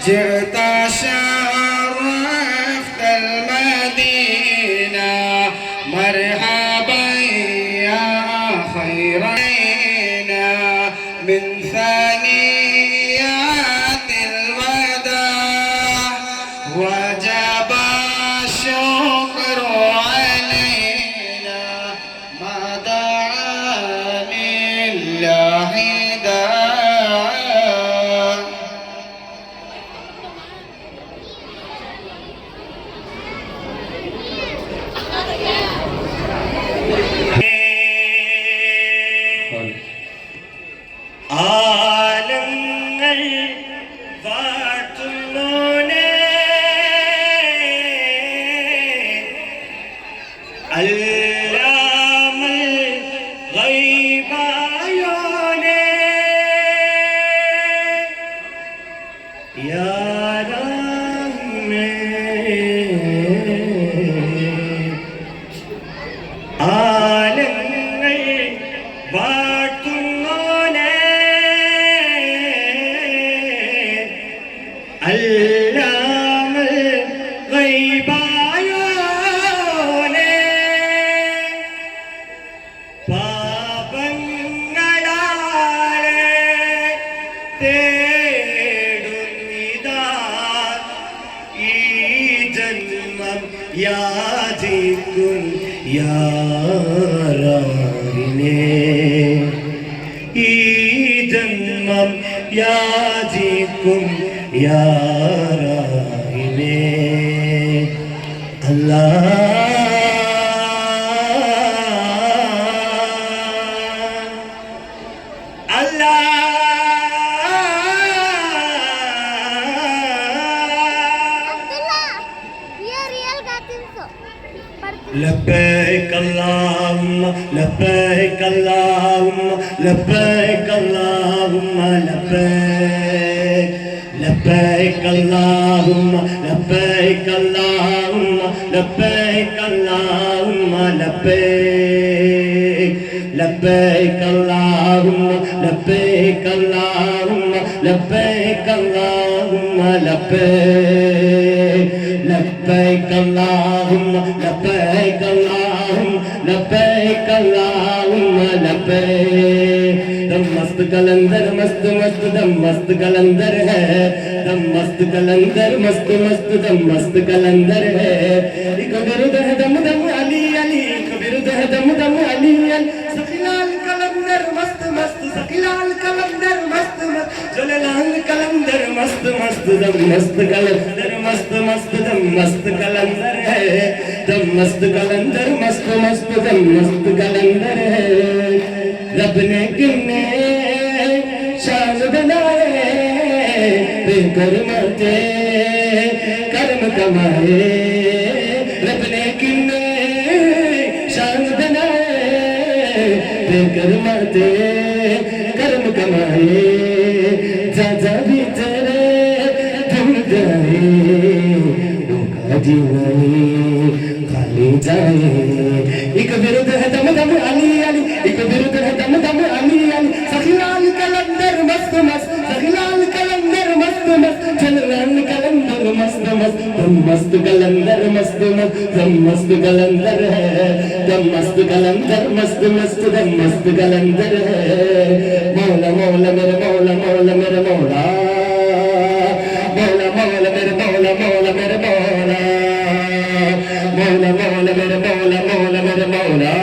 جئت شرفت المدينة مرحبا يا خيرنا من ثنيات الوداع وجب الشكر علينا ما دعا لله داع. ആലങ്ങൾ വാഴ്ത്തുന്നോനെ അല്ലാമൽ ഗൈബായോനെ യാ റഹ്മാൻ ആലങ്ങൾ വാഴ്ത്തുന്നോനെ അല്ലാമൽ ഗൈബായോനെ പാപങ്ങളാലെ തേടുന്നിതാ ഈ ജന്മം യാചിക്കും യാറാറിനെ ഈ ജന്മം യാചിക്കും യാറാറിനെ لبيك اللهم لبيك اللهم لبيك اللهم لبيك لبيك اللهم لبيك اللهم لبيك اللهم لبيك لبيك اللهم لبيك اللهم لبيك اللهم لبيك لبيك اللهم لبيك اللهم لبيك اللهم لبيك दम मस्त कलंदर मस्त मस्त दम मस्त कलंदर है दम मस्त कलंदर मस्त मस्त दम मस्त कलंदर है एक बिरुद है दम दम अली अली एक बिरुद है दम दम अली अली सखीलाल कलंदर मस्त मस्त सखीलाल कलंदर मस्त मस्त जलाल कलंदर मस्त मस्त दम मस्त कलंदर मस्त मस्त दम मस्त कलंदर है दम मस्त कलंदर मस्त मस्त दम मस्त कलंदर है रब ने किन्ने शान बनाए बेकरमते कर्म कमाए रब ने किन्ने शान बनाए बेकरमते कर्म कमाए जा भी तेरे धुल जाए धोखा जीवाए खाली जाए एक विरुद्ध है दम दम अली अली एक विरुद्ध है दम दम अली अली सखीलाल कलंदर मस्त मस्त सखीलाल कलंदर मस्त मस्त जलाल कलंदर मस्त मस्त दम मस्त कलंदर मस्त मस्त दम मस्त कलंदर है दम मस्त कलंदर मस्त मस्त दम मस्त कलंदर है मौला मौला मेरे मौला मौला मेरे मौला मौला मौला मेरे मौला मौला मेरे मौला मौला मौला मेरे मौला मौला मेरे मौला मौला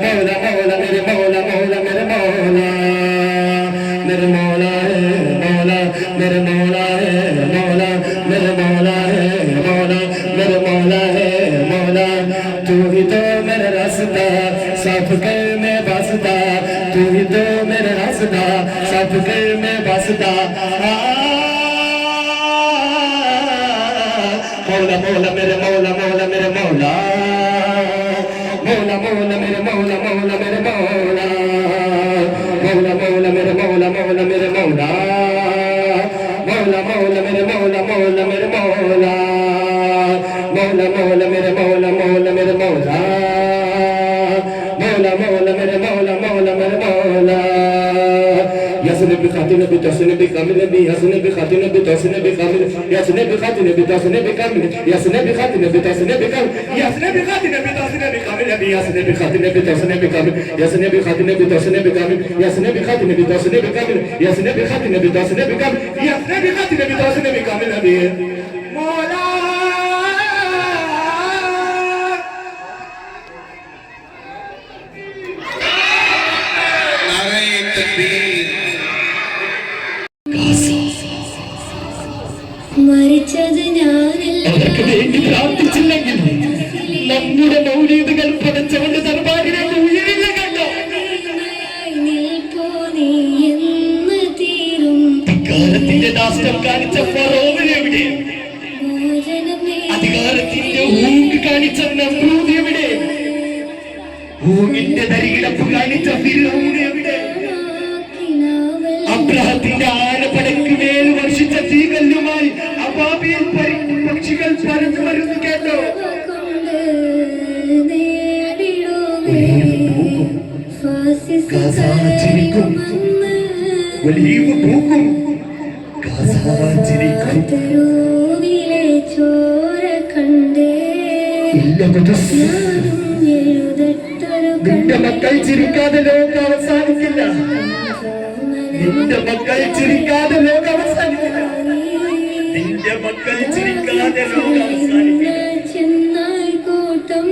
मौला मेरे मौला मौला मेरे मौला मेरे मौला है मौला मेरे मौला है मौला मेरे मौला है मौला मेरे मौला है मौला तू ही तो मेरा रास्ता साफ कर मैं बसता तू ही तो मेरा रास्ता साफ कर मैं बसता मौला मौला मेरे मौला मौला मेरे मौला मौला मौला मेरे मौला मौला मेरे मौला मौला मौला मेरे मौला मौला मेरे मौला मौला मौला मेरे मौला मौला मेरे मौला मौला मौला मेरे मौला मौला मेरे मौला मौला मौला मेरे मौला मौला मेरे मौला यस्रिब بخاتم بتحسن بكامل ياسن بخاتم بتحسن بكامل ياسن بخاتم بتحسن بكامل ياسن بخاتم بتحسن بكامل ياسن بخاتم بتحسن بكامل ياسن بخاتم بتحسن بكامل ياسن بخاتم بتحسن بكامل ياسن بخاتم بتحسن بكامل ياسن بخاتم بتحسن بكامل ياسن بخاتم بتحسن بكامل مولا മരിച്ചത് ഞാനല്ല അവർക്ക് വേണ്ടി പ്രാർത്ഥിച്ചില്ലെങ്കിൽ നമ്മുടെ മൗലീദുകൾ പടച്ചവന്റെ ദർബാരിലേക്ക് ഉയരില്ല കണ്ടോ. നിൽപ്പോ നീ എന്ന് തീരും അധികാരത്തിന്റെ രാഷ്ട്രം കാണിച്ച ഫറോവൻ എവിടെ? അധികാരത്തിന്റെ ഊക്ക് കാണിച്ച നമ്രൂദ് എവിടെ? ഊങ്ങിന്റെ തരികിടപ്പ് കാണിച്ച ഫിർഔൻ എവിടെ? അബ്രഹത്തിന്റെ ആനപ്പടക്ക് മേൽ വർഷിച്ച തീകല്ലുമായി അബാബിയിൽ പക്ഷികൾ പറന്നു വരുന്നു കേട്ടോ. ഒലീവ് പൂക്കും, ചോര കണ്ടേ നിന്റെ മക്കൾ ചിരിക്കാതെ ലോകം അവസാനിക്കില്ല. നിന്റെ മക്കൾ ചിരിക്കാതെ ലോകം അവസാനിക്കില്ല. നിന്റെ മക്കൾ ചിരിക്കാതെ ലോകം അവസാനിക്കില്ല. ചെന്നാൽ കൂട്ടം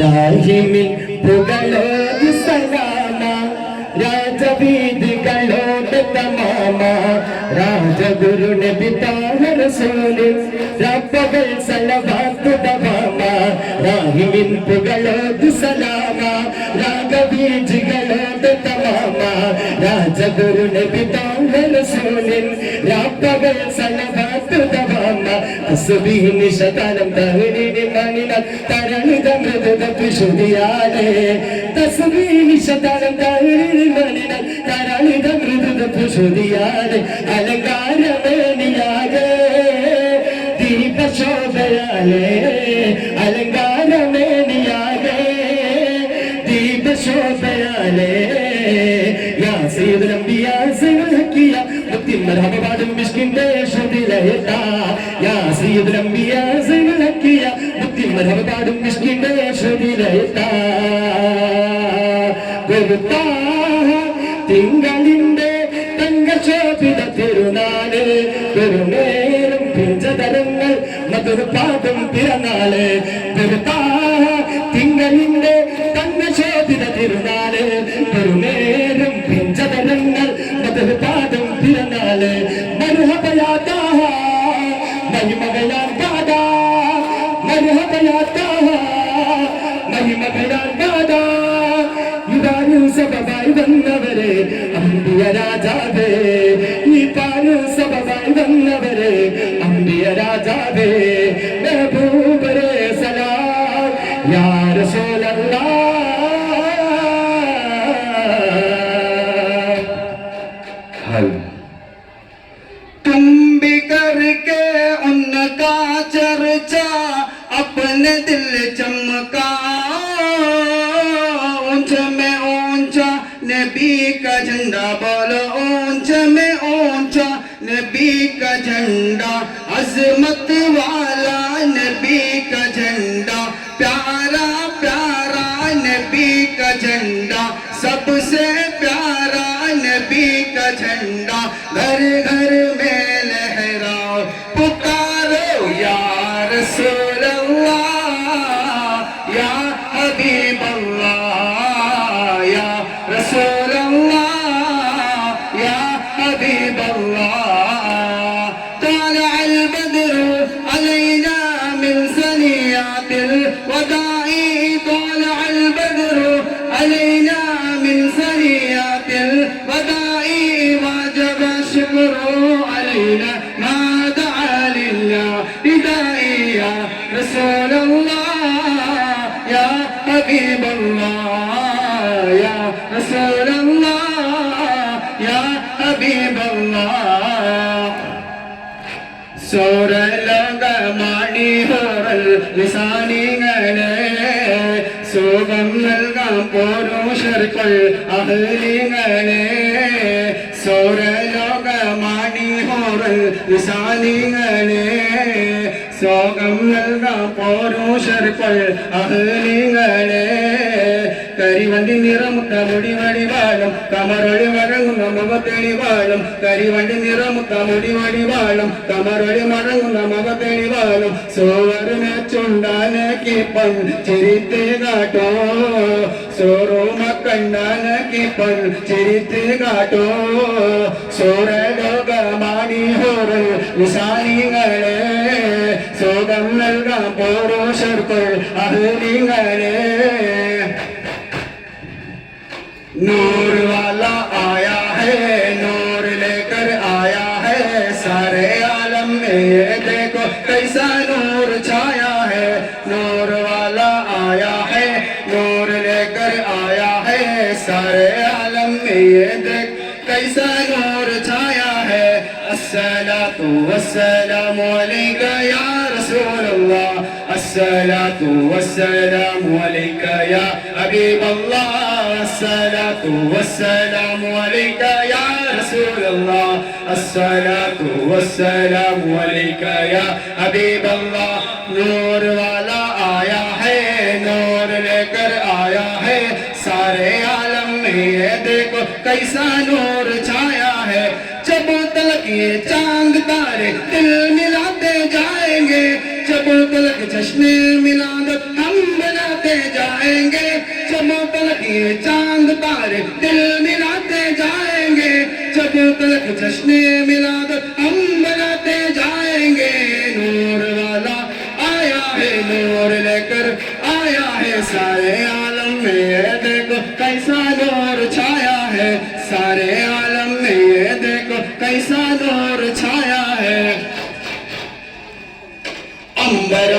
രാഹിമിൽ പുകളോട് സലാമ രാജവീതികളോട് തമാമ രാജഗുരു നബി താഹ റസൂല് റബ്ബകൾ സലവാത്തു ദവാമ രാഹിമിൻ പുകളോട് സലാമ രാഗവീജികളോട് തമാമ രാജഗുരു നബി താഹ റസൂല് റബ്ബകൾ സലവാത്തു ദവാമ തസ്ബീഹ് നിശതനം തഹ്ലീൽ മനിനാൽ തരളിത മൃദുത വിശുദ്ധിയാലേ തസ്ബീഹ് നിശതനം തഹ്ലീൽ മനിനാൽ തരളിത മൃദുത വിശുദ്ധിയാലേ അലങ്കാരമേനിയാകെ ദീപശോഭയാലേ അലങ്കാരമേനിയാകെ ദീപശോഭയാലേ യാ സയ്യിദുൽ അംബിയാ സയ്യിദുൽ ഹക്കിയ മുത്തി മർഹബ പാടും മിസ്കിന്റെ ശുദ്ധിലയതാ യാ സയ്യിദുൽ അംബിയാ സയ്യിദുൽ ഹക്കിയ മുത്തി മർഹബ പാടും മിസ്കിന്റെ ശുദ്ധിലയതാ ഗുരുതാ തിങ്കളിന്റെ തങ്കശോഭിത തിരുനാള് പെരുമേലും പിഞ്ചതരങ്ങൾ മധുരപാദം പിറന്നാള് ഗുരുതാ തിങ്കളിന്റെ തങ്കശോഭിത തിരുനാള് പെരുമേലും പിഞ്ചതരങ്ങൾ മധുരപാദം പിറന്നാള് മർഹബയാതാ മഹിമകളാൽ ബാദാ മർഹബയാതാ മഹിമകളാൽ ബാദാ ഇതാരും സബബായി വന്നവരെ അമ്പിയ രാജാവേ ഈ പാലും സബബായി വന്നവരെ അമ്പിയ രാജാവേ മെഹബൂബരെ സലാം യാ റസൂലല്ലാഹ് तुम भी करके उनका चर्चा अपने दिल चमका ऊंचे में ऊंचा नबी का झंडा बोलो ऊंचे में ऊंचा नबी का झंडा अजमत वाला नबी का झंडा प्यारा प्यारा नबी का झंडा सबसे प्यारा नबी का झंडा घर घर में लहराओ पुकारो या रसूल अल्लाह या हबीब अल्लाह या रसूल अल्लाह या हबीब अल्लाह طلع البدر علينا من ثنيات الوداع طلع البدر علينا من ثنيات الوداع وجب الشكر علينا ما دعا لله ندائي يا رسول الله يا حبيب الله يا رسول الله يا حبيب الله سورة ഹോറൽ നിസാനിങ്ങളെ സുഖം നൽകാം പുരുഷർക്കുൾ അഹ്ലിങ്ങളെ സൗരലോകമാണി ഹോറൽ നിസാനിങ്ങളെ സുഖം നൽകാം പുരുഷർക്കുൾ അഹ്ലിങ്ങളെ കരിവണ്ടി നിറമുട്ട മുടിവടിവാളും കമറൊളി മടങ്ങുന്ന മുഖത്തെളിവാളും കരിവണ്ടി നിറമുട്ട മുടിവടിവാളും കമറൊളി മടങ്ങുന്ന മുഖത്തെളിവാളും സോവറിനെ ചുണ്ടാനക്കിപ്പൻ ചിരിത്ത് കാട്ടോ സോറൂമ കണ്ടാനക്കിപ്പൻ ചിരിത്ത് കാട്ടോ സോരലോകമാണി ഹോറൽ നിസാനിങ്ങളെ സുഖം നൽകാം പുരുഷർക്കുൾ അഹ്ലിങ്ങളെ नूर वाला आया है नूर लेकर आया है सारे आलम में ये देखो कैसा नूर छाया है नूर वाला आया है नूर लेकर आया है सारे आलम में ये देख कैसा नूर छाया है अस्सलातु वस्सलामु अलैका या रसूल अल्लाह अस्सलातु वस्सलामु अलैका या हबीब अल्लाह الصلاة والسلام عليك يا رسول الله الصلاة والسلام عليك يا حبيب الله نور वाला आया है नूर लेकर आया है सारे आलम में ये देखो कैसा नूर छाया है जब तलक ये चांद तारे दिल मिलाते जाएंगे जब तलक जश्न मिलादत हम बनाते जाएंगे जब तलक ये चांद तारे दिल मिलाते जाएंगे जब तलक जश्न मिलादत हम बनाते जाएंगे नूर वाला आया है नूर लेकर आया है सारे आलम में ये देखो कैसा नूर छाया है सारे आलम में ये देखो कैसा नूर छाया है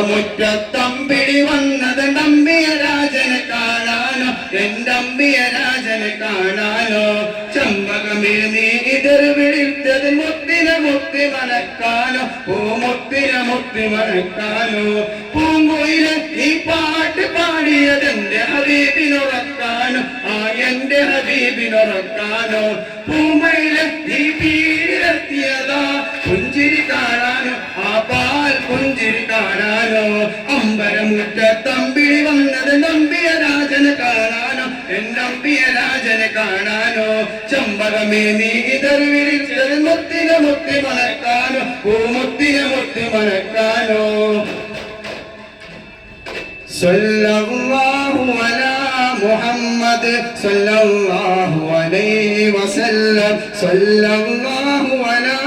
അമ്പരമുറ്റത്തമ്പിടി വന്നത് നമ്പിയ രാജനെ കാണാനോ എന്തമ്പിയ രാജനെ കാണാനോ ചമ്പകമേ നീ ഇതർ വിളിത്തത് മുത്തിനെ മുത്തി മണക്കാനോ പൂമുത്തിനെ മുത്തി മണക്കാനോ പൂങ്കുയിലെ ഈ പാട്ട് പാടിയതെന്റെ ഹബീബിനുറക്കാനോ ആ എന്റെ ഹബീബിനുറക്കാനോ പൂമയിലെ നീ പീരിലെത്തിയതാ പുഞ്ചിരി കാണാനോ ആ പാൽ പുഞ്ചിരി കാണാനോ അമ്പരമുറ്റത്തമ്പിടി വന്നത് നമ്പിയ രാജനെ കാണാനോ എന്നമ്പിയ രാജനെ കാണാനോ ചമ്പകമേ നീ ഇതർ വിളിച്ചത് മുത്തിനെ മുത്തി മണക്കാനോ പൂമുത്തിനെ മുത്തി മണക്കാനോ സല്ലല്ലാഹു അലാ മുഹമ്മദ് സല്ലല്ലാഹു അലൈഹി വസല്ലം സല്ലല്ലാഹു അലാ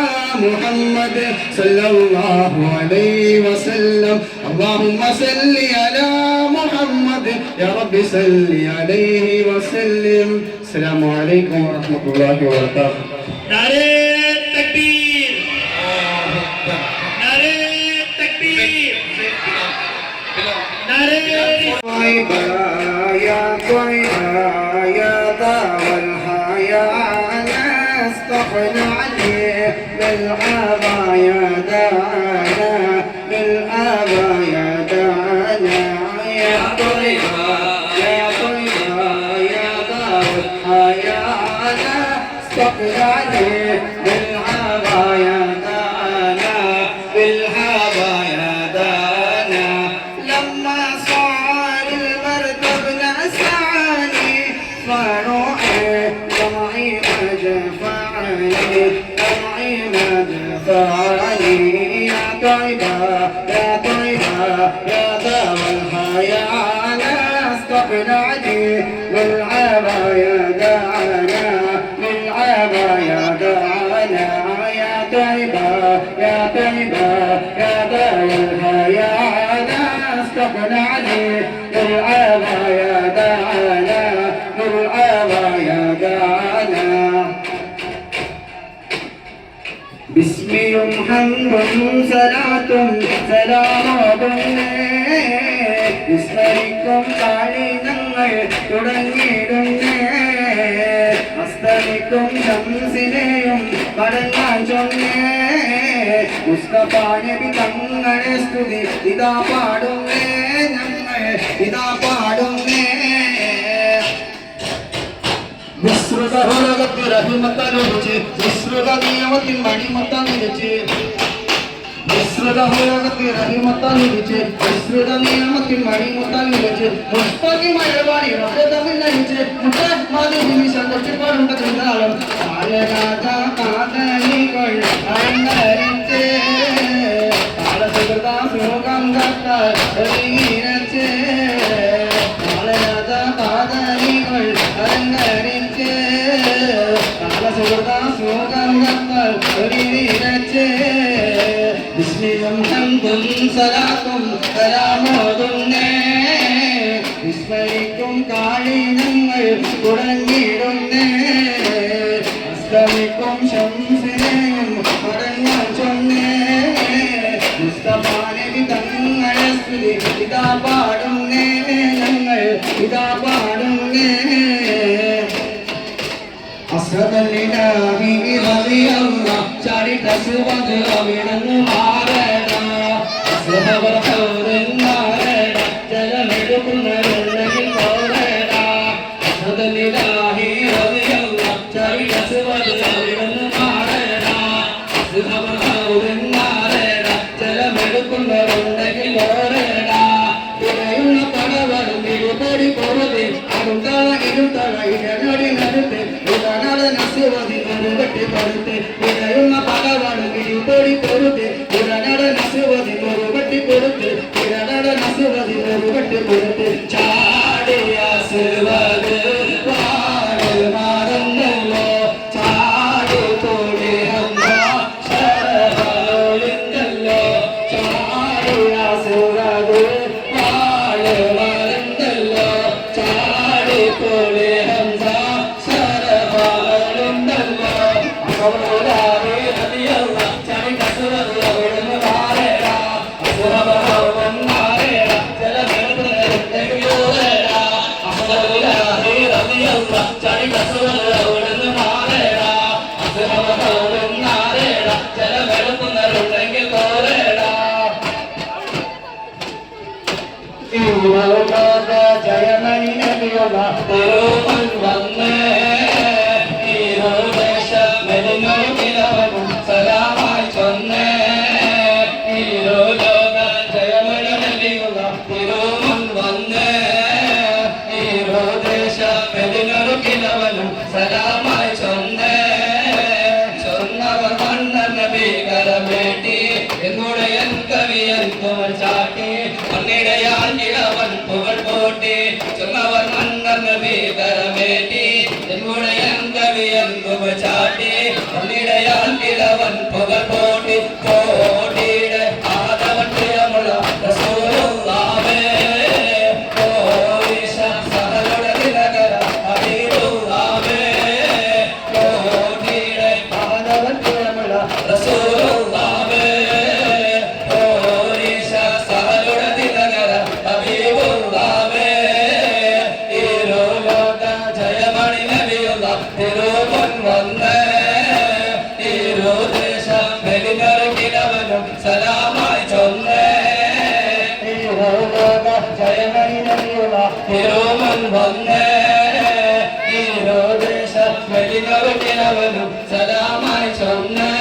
محمد صلى الله عليه وسلم اللهم صل على محمد يا رب صل عليه وسلم السلام عليكم ورحمة الله وبركاته नारे तकबीर नारे तकबीर नारे طيبة يا طيبة يا دار الحياة نستغنى عليه بالعبايا دعانا بالعبايا دعانا يا طيبة يا طيبة يا دار الحياة نستغنى عليه بالعبايا دعانا بالعبايا دعانا لما صار البرد بنساني فروحي دمعي ما جفعني دمعي ما جفعني يا طيبة يا طيبة يا دار الحياة نستقنعني بالعبايا دعانا بالعبايا دعانا يا طيبة يا طيبة يا دار الحياة نستقنعني بالعبايا دعانا بالعبايا دعانا باسمي محمد صلاة سلام വിസ്മരിക്കും താഴെ ഞങ്ങൾ തുടങ്ങിയിടുന്നേ അസ്തമിക്കും ശംസിനെയും മടങ്ങാൻ ചൊന്നേ മുസ്തഫ നബി തങ്ങളെ സ്തുതി ഇതാ പാടുന്നേ ഞങ്ങൾ ഇതാ പാടുന്നേ വിസ്തൃത ലോകത്ത് റഹിമത്തനുരിച്ച് വിസ്തൃത നിയമത്തിൽ മണിമത്തനുരിച്ച് വിസ്തൃത ലോകത്ത് റഹിമത്തനുരിച്ച് വിസ്തൃത നിയമത്തിൽ മണിമത്തനുരിച്ച് മുസ്തഖി മഴവാണി തമിഴ്നടിച്ച് മുട്ടമാതി നിമിഷം തൊട്ടിപ്പാടുണ്ട കൃതാളം കാലരാജ കാതലികൾ അലങ്കരിച്ച് കാലസുഹൃത സുഖം കത്തീരച്ച് കാലരാജ കാതലികൾ അലങ്കരിച്ച് കാലസുഹൃത സുഖം കത്തീരച്ച് വിസ്മയം ഹംദും സലാത്തും സലാമോതുന്നേ വിസ്മരിക്കും കാളിനങ്ങൾ തുടങ്ങിയിടുന്നേ അസ്തമിക്കും ശംസിനെയും മടങ്ങാൻ ചൊന്നേ മുസ്തഫ നബി തങ്ങളെ സ്തുതി ഇതാ പാടുന്നേ ഞങ്ങൾ ഇതാ പാടുന്നേ അസ്രദല്ലിലാഹി റളിയല്ലാഹു ചാടി തസ്വദ് അവിടന്ന് മാറട അസ്ഹബർ ഖൗറൻ മാറട ജലമെടുക്കുന്നവരിൽ പോരട അസ്രദല്ലിലാഹി റളിയല്ലാഹു ചാടി തസ്വദ് അവിടന്ന് മാറട അസ്ഹബർ ഖൗറൻ മാറട ജലമെടുക്കുന്നവരിൽ പോരട ഇരയുള്ള പടവരും ഇരുപടി പോരതെ അരുന്തള ഇരുത്തള ഇടനടി നടത്തെ നസുവതി മറുപട്ടി കൊടുത്ത് ഇടയുന്ന പടവാണ് ഇരുപടി കൊടുത്ത് ഇടനട നസുവതി മറുപട്ടി കൊടുത്ത് ഇടനട നസുവതി മറുപട്ടി കൊടുത്ത് ചാടിയ സുവത് പാട് മാറുന്നല്ലോ ചാടി തോടി ശരഭോളിന്തല്ലോ ചാടിയ സുവത് പാട് മാറുന്നല്ലോ ചാടി തോടി ജയമണി നബിയുള്ള തിരുമൻ വന്നേ മെലിനൊരുകിലവനും സലാമായി ചൊന്നേ ലോക ജയമണി നബിയുള്ള തിരുമൻ വന്നേ ദേശ മെലിനൊരുകിലവനും സലാമായി ചൊന്നേ ചൊന്നവർ മണ്ണർ നബീകരമേട്ടി എന്നുടയൻ കവിയൻ തുവൽ ചാട്ടി മണ്ണിടയാൽ ഇളവൻ പുകൾ പോട്ടി ചൊന്നവർ മണ്ണർ നബീകരമേട്ടി എന്നുടയൻ കവിയൻ തുവൽ ചാട്ടി മണ്ണിടയാൽ ഇളവൻ പുകൾ പോട്ടി കോടിയുടെ ആദവൻ പ്രിയമുള്ള റസൂലുള്ളാഹേ ഓരിശ സഹലുടെ ദിനകര ഹബീബുള്ളാഹേ കോടിയുടെ ആദവൻ പ്രിയമുള്ള റസൂലുള്ളാഹേ ഓരിശ സഹലുടെ ദിനകര ഹബീബുള്ളാഹേ ഇരുലോക ജയമണി നബിയുള്ള തിരുമൻ വന്നേ ഇരുദേശം വെലിനൊരുകിലവനും സലാമായി ചൊന്നേ ഇരുലോക ജയമണി നബിയുള്ള തിരുമൻ വന്നേ ഇരുദേശം വെലിനൊരുകിലവനും സലാമായി ചൊന്നേ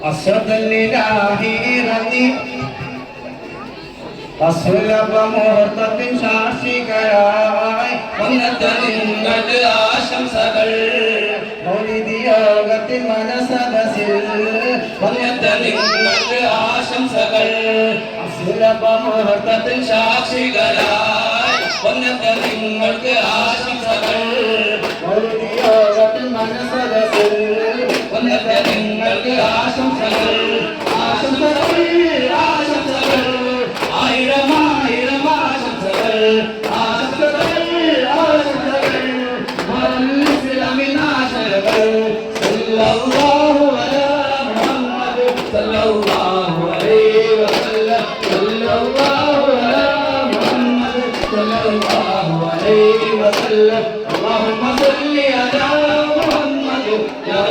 അസ്രദല്ലിലാഹി റളി അസുലഭ മുഹൂർത്തത്തിൻ സാക്ഷികളായി വന്നത്തെ നിങ്ങൾക്ക് ആശംസകൾ മൗലിദിയോഗത്തിൻ മനസദസിൽ വന്നത്തെ നിങ്ങൾക്ക് ആശംസകൾ അസുലഭ മുഹൂർത്തത്തിൻ സാക്ഷികളായി വന്നത്തെ നിങ്ങൾക്ക് ആശംസകൾ മൗലിദിയോഗത്തിൻ മനസദസിൽ വന്നത്തെ നിങ്ങൾക്ക് ആശംസകൾ ആശംസകൾ ആശംസകൾ ആയിരം ആയിരം ആശംസകൾ ആശംസകൾ ആശംസകൾ ഇസ്ലാമിൻ ആശംസകൾ സല്ലല്ലാഹു അലാ മുഹമ്മദ് സല്ലല്ലാഹു അലൈഹി വസല്ലം സല്ലല്ലാഹു അലാ മുഹമ്മദ് സല്ലല്ലാഹു അലൈഹി വസല്ലം അല്ലാഹുമ്മ സല്ലി അലാ മുഹമ്മദ് യാ